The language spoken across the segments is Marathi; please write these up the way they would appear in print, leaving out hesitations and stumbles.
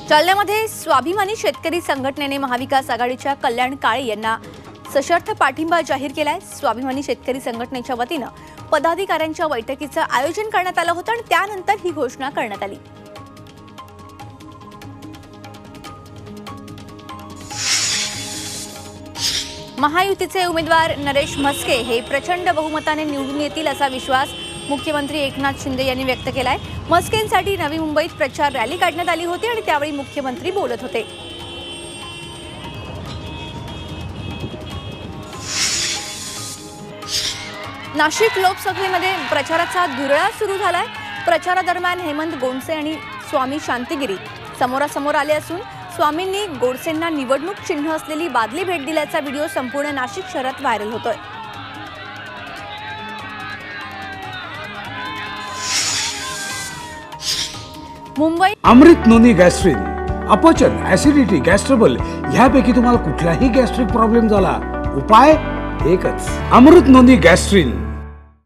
जालन्यामध्ये स्वाभिमानी शेतकरी संघटनेने महाविकास आघाडीच्या कल्याण काळे यांना सशर्त पाठिंबा जाहीर केलाय। स्वाभिमानी शेतकरी संघटनेच्या वतीनं पदाधिकाऱ्यांच्या बैठकीचं आयोजन करण्यात आलं होतं आणि त्यानंतर ही घोषणा करण्यात आली। महायुतीचे उमेदवार नरेश म्हस्के हे प्रचंड बहुमताने निवडून येतील असा विश्वास मुख्यमंत्री एकनाथ शिंदे यांनी व्यक्त केलाय। म्हस्केंसाठी नवी मुंबईत प्रचार रॅली काढण्यात आली होती आणि त्यावेळी मुख्यमंत्री बोलत होते। नाशिक लोकसभेमध्ये प्रचाराचा धुरळा सुरू झालाय। प्रचारादरम्यान हेमंत गोडसे आणि स्वामी शांतिगिरी समोरासमोर आले असून स्वामींनी गोडसेंना निवडणूक चिन्ह असलेली बादली भेट दिल्याचा व्हिडिओ संपूर्ण नाशिक शहरात व्हायरल होतोय। मुंबई अमृत नोनी गॅस्ट्रिन अपचन ऍसिडिटी गॅस्ट्रबल ह्यापैकी तुम्हाला कुठलाही गॅस्ट्रिक प्रॉब्लेम झाला उपाय एकच अमृत नोनी गॅस्ट्रिन।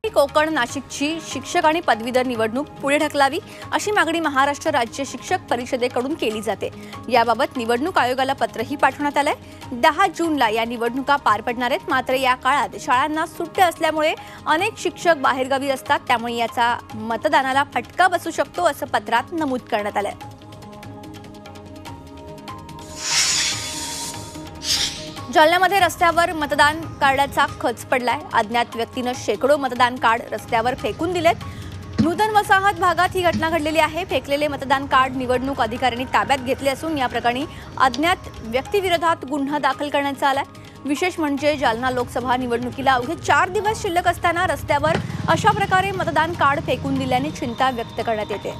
कोकण नाशिकची शिक्षक आणि पदवीधर निवडणूक पुढे ढकलावी अशी मागणी महाराष्ट्र राज्य शिक्षक परिषदेकडून केली जाते। याबाबत निवडणूक आयोगाला पत्रही पाठवण्यात आलंय। 10 जूनला या निवडणुका पार पडणार आहेत। मात्र या काळात शाळांना सुट्ट्या असल्यामुळे अनेक शिक्षक बाहेरगावी असतात, त्यामुळे याचा मतदानाला फटका बसू शकतो असं पत्रात नमूद करण्यात आलंय। जालन्यामध्ये रस्त्यावर मतदान कार्डाचा खच पडलाय। अज्ञात व्यक्तीने शेकडो मतदान कार्ड रस्त्यावर फेकून दिलेत। नूतन वसाहत भागात ही घटना घडलेली आहे। फेकलेले मतदान कार्ड निवडणूक अधिकाऱ्यांनी ताब्यात घेतले असून या प्रकरणी अज्ञात व्यक्तीविरोधात गुन्हा दाखल करण्यात आलाय। विशेष म्हणजे जालना लोकसभा निवडणुकीला अवघे 4 दिवस शिल्लक असताना रस्त्यावर अशा प्रकारे मतदान कार्ड फेकून दिल्याने चिंता व्यक्त करण्यात येते।